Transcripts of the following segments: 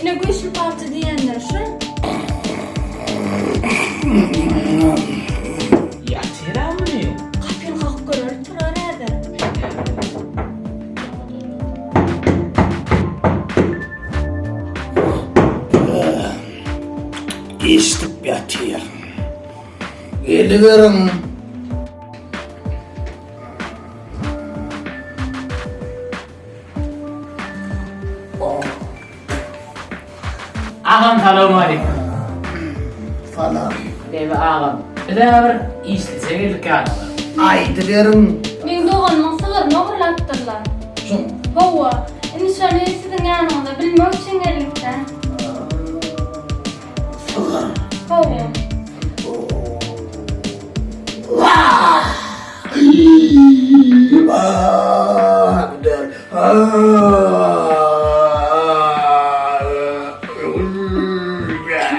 Şuna güçlü parça diyenler şu. Yatira mı ne? Kapıyı kalk görür, turar eder. İştik yatıyor. Eli verin. Ağam selamun aleyküm. Falan. Devi ağam. Bir de bir işlese geldik ağam. Aydı verin. Men doğanman sığırını oğurlattırlar. Şun. Hova, nişanı sizin yanında bilmek için geldikten. Sığır. Hova. Vah. Güzel.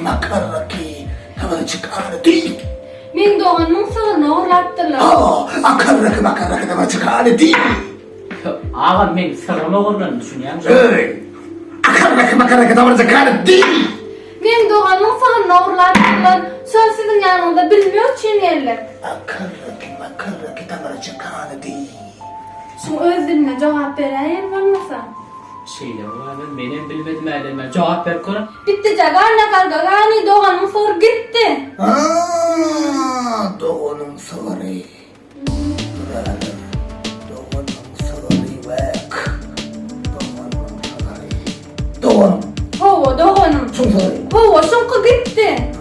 Makarraki. Hemen çıkar değil. Men doğanman sığırını oğurlattırlar. Makarraki hemen çıkar değil. Ağam men sırrını oğurlarını düşünüyorum. Öy. Makarraki hemen çıkar değil. Men doğanman sığırını oğurlattırlar. Son sizin yanında bilmek için geldik. Makarraki hemen çıkar değil. Şu öz diline cevap vereyim olmasa. Şeyle var benim bilmedim edemem. Cevap ver konu. Bitti cagarla karga gani doğanman sığır gitti. Doğanın sığırı. Doğanın sığırı bak. Doğanın. Hova doğanım. Çok sığırı. Hova şunku gitti.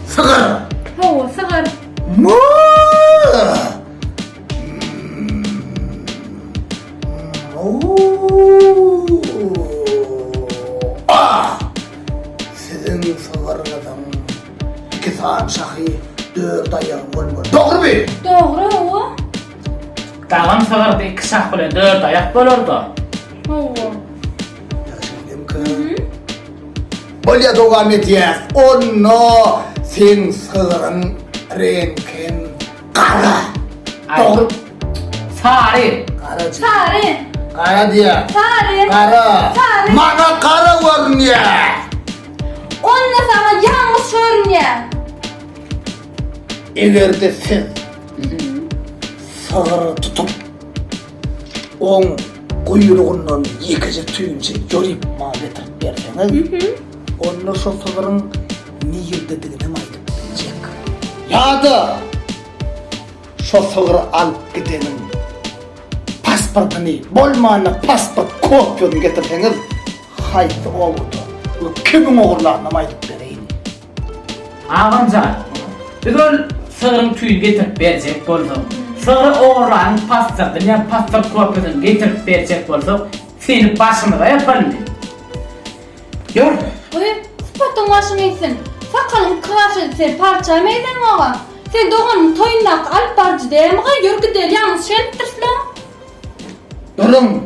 Sığır. Hova sığır. Mu. Sizin sığırınızın 2 saat şahı 4 ayağı olmalı. Doğru mu? Doğru hova. Dağım sağırdı 2 şah bilen 4 ayak bolurdu. Hova. Bolya doğan etiyaz. Onu sen sığırın renkin kara. Doğru. Sarı. Kara. Sarı. Kara diye. Sarı. Kara. Sarı. Bana kara var niye? Onunla sana yanlış görünüyor. İleride siz sığırı tutup on kuyruğundan yıkıcı tüyünce yorip mal getirip verseniz onunla şu sığırın niye dediğini maydıp bilecek. Ya da şu sığırı alıp gidenin pasportunu, bolmağına pasport kopyonu getirseniz haydi oldu. Bu kimin oğurlarına maydıp vereyim. Ağamcan. Bir ol sığırın tüyü getirip verecek bolsa. Sığırı oğurlarını pastırdın ya pastır kopyasını getirip verecek bolsa senin başını da yapalım. Gör. Uy, spotun başını gitsin. Sakalın kıraşı sen parçalamaydan oğa. Sen doğanın toyundan alıp barcı değil mi? Yürü gidelim yalnız şelttirsle. Durun.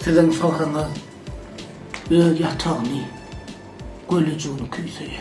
Sizin sığırınız yatağını, gölücüğünü küyseye.